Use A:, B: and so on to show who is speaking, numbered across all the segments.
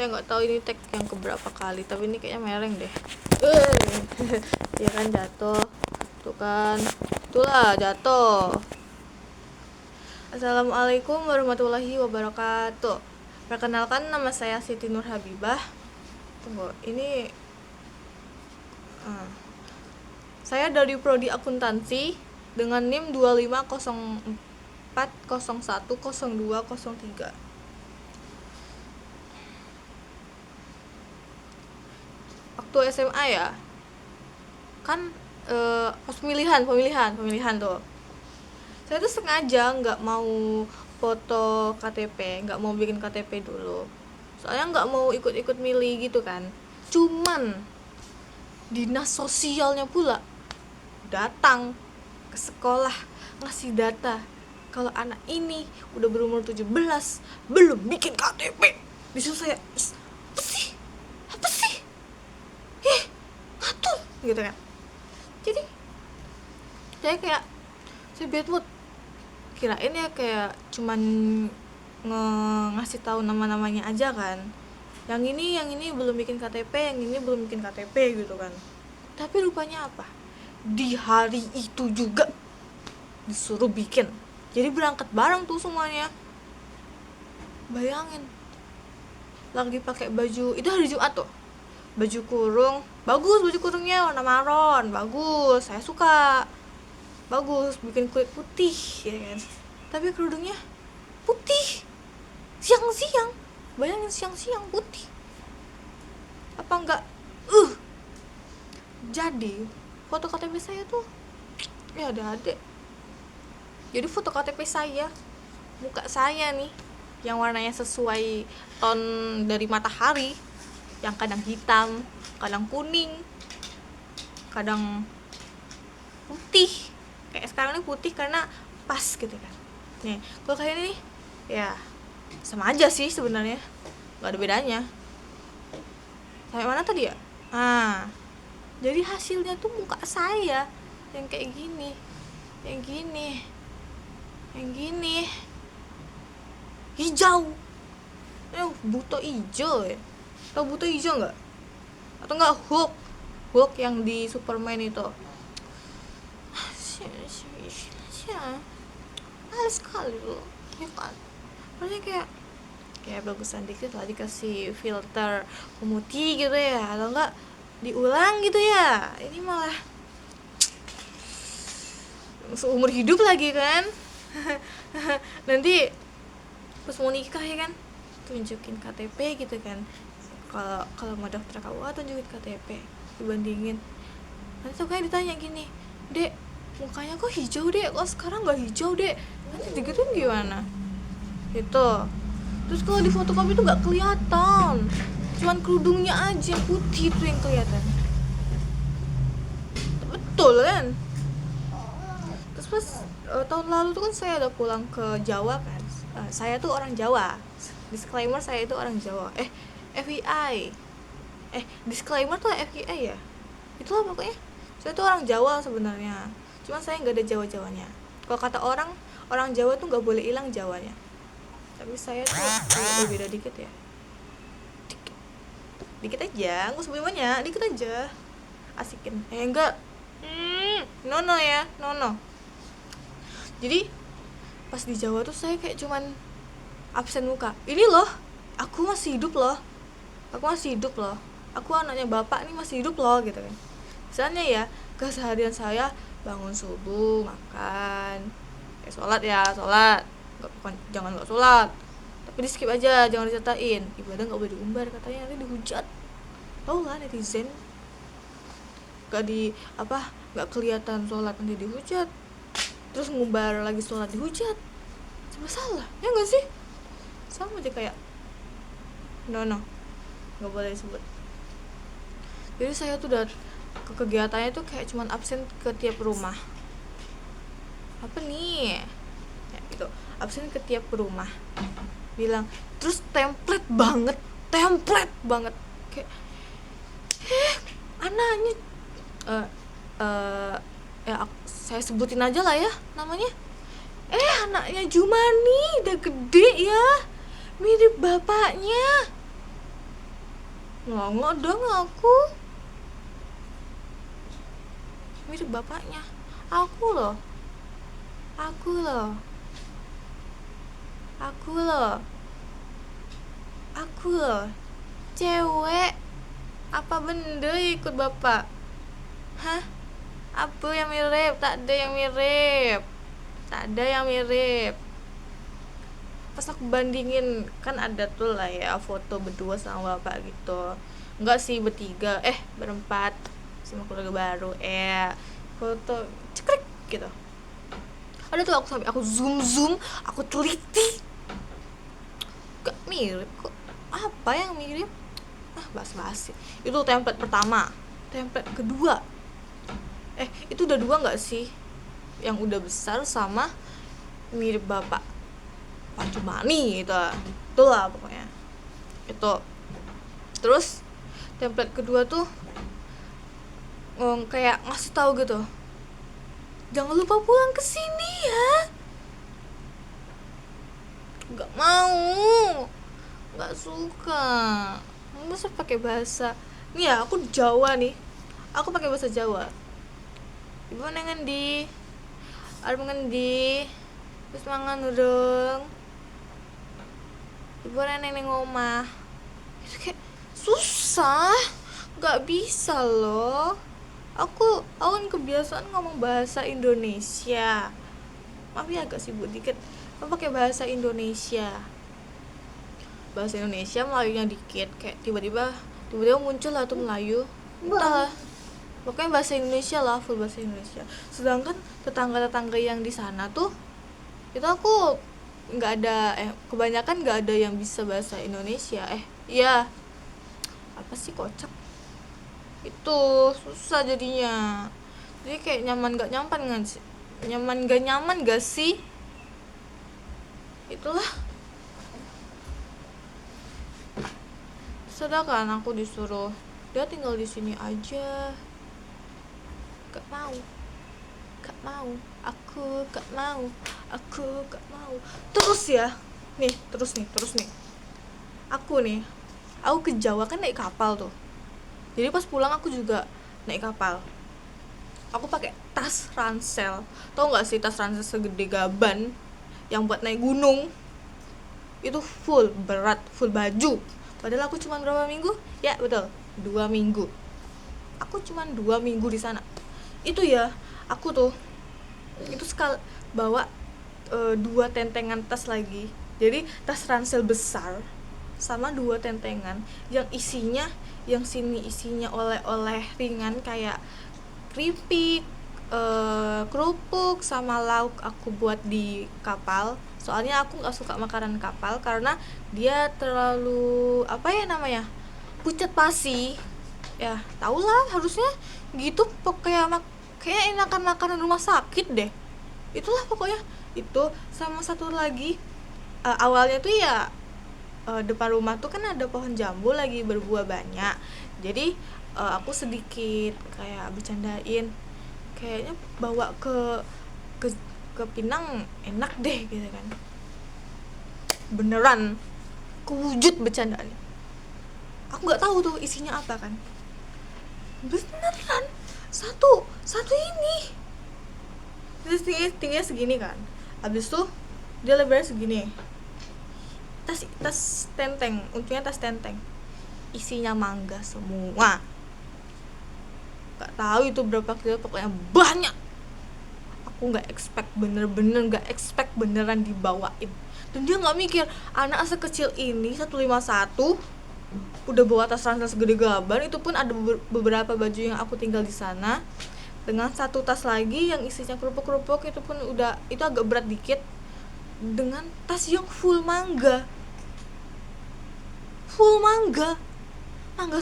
A: Saya nggak tahu ini tag yang keberapa kali, tapi ini kayaknya mereng deh. Ya kan jatuh, tuh kan, itulah jatuh. Assalamualaikum warahmatullahi wabarakatuh. Perkenalkan, nama saya Siti Nur Habibah. Tunggu, ini saya dari Prodi Akuntansi dengan NIM 2504010203. Waktu SMA ya, kan pas pemilihan tuh, saya tuh sengaja nggak mau foto KTP, nggak mau bikin KTP dulu, soalnya nggak mau ikut-ikut milih gitu kan. Cuman dinas sosialnya pula datang ke sekolah ngasih data kalau anak ini udah berumur 17 belum bikin KTP. Disitu saya, apa sih ngatur gitu kan. Jadi saya bad mood, kirain ya kayak cuman ngasih tahu nama-namanya aja kan, yang ini belum bikin KTP, yang ini belum bikin KTP gitu kan. Tapi rupanya apa, di hari itu juga disuruh bikin. Jadi berangkat bareng tuh semuanya. Bayangin, lagi pakai baju, itu hari Jumat tuh, baju kurung, bagus, baju kurungnya warna maron, bagus, saya suka, bagus, bikin kulit putih ya kan. Tapi kerudungnya putih, siang-siang, bayangin siang-siang putih, apa enggak jadi foto KTP saya tuh ya ada adek. Jadi foto KTP saya, muka saya nih yang warnanya sesuai ton dari matahari, yang kadang hitam, kadang kuning, kadang putih. Kayak sekarang ini putih karena pas gitu kan. Nih, kalau kayak ini nih, ya sama aja sih sebenarnya, nggak ada bedanya. Sampai mana tadi ya? Jadi hasilnya tuh muka saya yang kayak gini, yang gini, hijau, buto hijau ya. Tau buto hijau nggak? Atau nggak Hulk yang di Superman itu? Males sekali loh, ya kan? Maksudnya kayak bagusan dikit lah dikasih filter pemutih gitu ya, atau enggak diulang gitu ya. Ini malah seumur hidup lagi kan. Nanti pas mau nikah ya kan, tunjukin KTP gitu kan. Kalau mau daftar KUA tunjukin KTP, dibandingin. Nanti tuh kayak ditanya gini, "Dek, mukanya kok hijau, Dek? Kok sekarang nggak hijau, Dek?" Nanti digituin gimana? Itu. Terus kalau di fotokopi tuh nggak kelihatan, cuman kerudungnya aja yang putih tuh yang kelihatan. Betul kan? Terus pas tahun lalu tuh kan saya udah pulang ke Jawa kan. Saya tuh orang Jawa. Disclaimer, saya itu orang Jawa. FYI. Disclaimer tuh FYI ya. Itulah pokoknya. Saya tuh orang Jawa sebenarnya. Cuma saya nggak ada Jawa-Jawanya. Kalau kata orang Jawa tuh nggak boleh hilang Jawanya. Tapi saya tuh agak berbeda dikit ya. Dikit aja, nggak usah banyak, dikit aja. Asikin. Enggak. No ya, no. Jadi pas di Jawa tuh saya kayak cuman absen muka. Ini loh, aku masih hidup loh. Aku anaknya bapak nih, masih hidup loh gitu kan. Misalnya ya, keseharian saya bangun subuh, makan, sholat, jangan nggak sholat, tapi di skip aja, jangan dicatain. Ibadah nggak boleh diumbar, katanya nanti dihujat. Tahu lah netizen, nggak kelihatan sholat nanti dihujat, terus ngumbar lagi sholat dihujat. Serba salah ya nggak sih? Sama aja kayak no nggak boleh disebut. Jadi saya tuh udah kegiatannya tuh kayak cuman absen ke tiap rumah. Apa nih ya, gitu, absen ke tiap rumah, bilang, terus template banget kayak anaknya saya sebutin aja lah ya namanya. Anaknya Jumani udah gede ya, mirip bapaknya. nggak dong aku mirip bapaknya. Aku loh, aku loh, aku loh, aku loh, cewek. Apa benda ikut bapak? Hah? Apa yang mirip? Tak ada yang mirip. Tak ada yang mirip. Pas aku bandingin, kan ada tuh lah ya foto berdua sama bapak gitu. Enggak sih, bertiga, berempat sama keluarga baru. Foto cekrek gitu. Ada tuh, aku sampai aku zoom, aku teliti. Gak mirip kok. Apa yang mirip? Bas-basi. Itu template pertama. Template kedua, itu udah dua nggak sih? Yang udah besar sama mirip bapak Pak Jumani gitu. Itulah pokoknya. Itu. Terus template kedua tuh kayak ngasih tahu gitu. Jangan lupa pulang ke sini ya. Nggak mau. Nggak suka. Masa pakai bahasa. Nih ya, aku Jawa nih. Aku pakai bahasa Jawa. Ibu ngendi? Arep ngendi? Wis mangan urung? Ibu neng omah. Itu kayak susah, nggak bisa loh. Aku kan kebiasaan ngomong bahasa Indonesia. Maaf ya agak sibuk dikit. Aku pakai bahasa Indonesia. Bahasa Indonesia Melayunya dikit, kayak tiba-tiba muncul lah tuh Melayu. Entahlah. Pokoknya bahasa Indonesia lah, full bahasa Indonesia. Sedangkan tetangga-tetangga yang di sana tuh itu aku nggak ada kebanyakan nggak ada yang bisa bahasa Indonesia. Iya, apa sih, kocak itu, susah jadinya. Jadi kayak nyaman gak nyaman gak sih, itulah. Sedangkan aku disuruh dia tinggal di sini aja, gak mau, aku gak mau. Terus aku ke Jawa kan naik kapal tuh. Jadi pas pulang aku juga naik kapal. Aku pakai tas ransel. Tau nggak sih tas ransel segede gaban yang buat naik gunung? Itu full berat, full baju. Padahal aku cuma berapa minggu? Ya betul, 2 minggu. Aku cuma 2 minggu di sana. Itu ya, aku tuh itu sekali bawa 2 tentengan tas lagi. Jadi tas ransel besar sama 2 tentengan yang isinya, yang sini isinya oleh-oleh ringan kayak keripik, kerupuk sama lauk aku buat di kapal. Soalnya aku nggak suka makanan kapal karena dia terlalu pucat pasi. Ya tau lah, harusnya gitu. Pokoknya kayak enakan makanan rumah sakit deh. Itulah pokoknya. Itu sama satu lagi, awalnya tuh ya depan rumah tuh kan ada pohon jambu lagi berbuah banyak. Jadi aku sedikit kayak bercandain, kayaknya bawa ke Pinang enak deh gitu kan. Beneran kewujud bercandaannya. Aku nggak tahu tuh isinya apa kan. Beneran satu ini. Terus tingginya segini kan. Habis tuh dia lebarnya segini. Tas tenteng, untungnya tas tenteng. Isinya mangga semua. Gak tahu itu berapa kilo, pokoknya banyak. Aku nggak expect, bener-bener nggak expect beneran dibawain. Dan dia nggak mikir anak sekecil ini 151 udah bawa tas ransel segede gaban. Itu pun ada beberapa baju yang aku tinggal di sana, dengan satu tas lagi yang isinya kerupuk-kerupuk. Itu pun itu agak berat dikit, dengan tas yang full mangga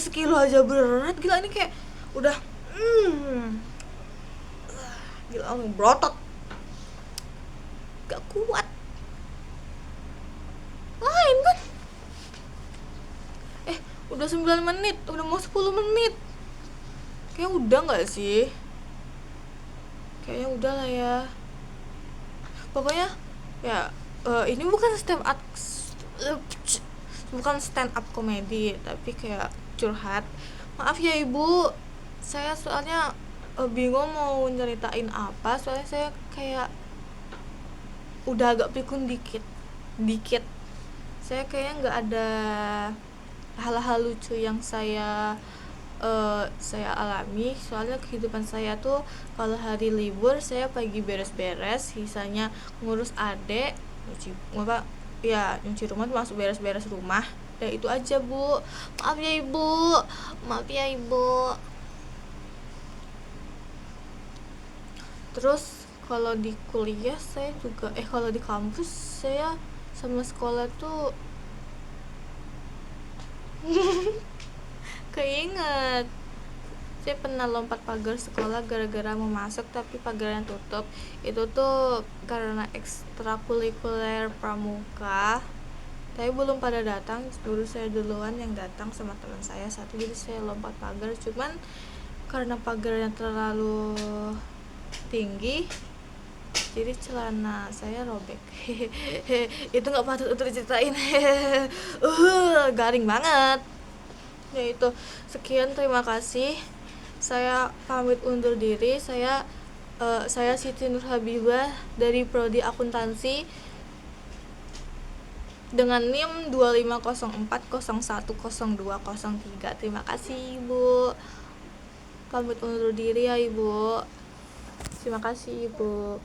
A: sekilo aja berat. Gila, ini kayak udah gila, berotot, gak kuat. Lain kan, udah 9 menit, udah mau 10 menit. Kayaknya udah gak sih? Kayaknya udah lah ya. Pokoknya ya, ini bukan bukan stand up komedi tapi kayak curhat. Maaf ya ibu, saya soalnya bingung mau nyeritain apa, soalnya saya kayak udah agak pikun dikit dikit. Saya kayaknya nggak ada hal-hal lucu yang saya alami, soalnya kehidupan saya tuh kalau hari libur saya pagi beres-beres, sisanya ngurus adek, nyuci apa ya, nyuci rumah termasuk beres-beres rumah, dan itu aja bu. Maaf ya ibu, maaf ya ibu. Terus kalau di kuliah saya juga kalau di kampus saya sama sekolah tuh keinget saya pernah lompat pagar sekolah gara-gara mau masuk tapi pagarnya tutup. Itu tuh karena ekstrakurikuler pramuka, tapi belum pada datang, dulu saya duluan yang datang sama teman saya satu, jadi saya lompat pagar. Cuman karena pagarnya terlalu tinggi jadi celana saya robek. Itu nggak patut untuk diceritain. Garing banget ya itu. Sekian, terima kasih, saya pamit undur diri. Saya Siti Nur Habibah dari Prodi Akuntansi dengan NIM 2504010203. Terima kasih ibu, pamit undur diri ya ibu. Terima kasih ibu.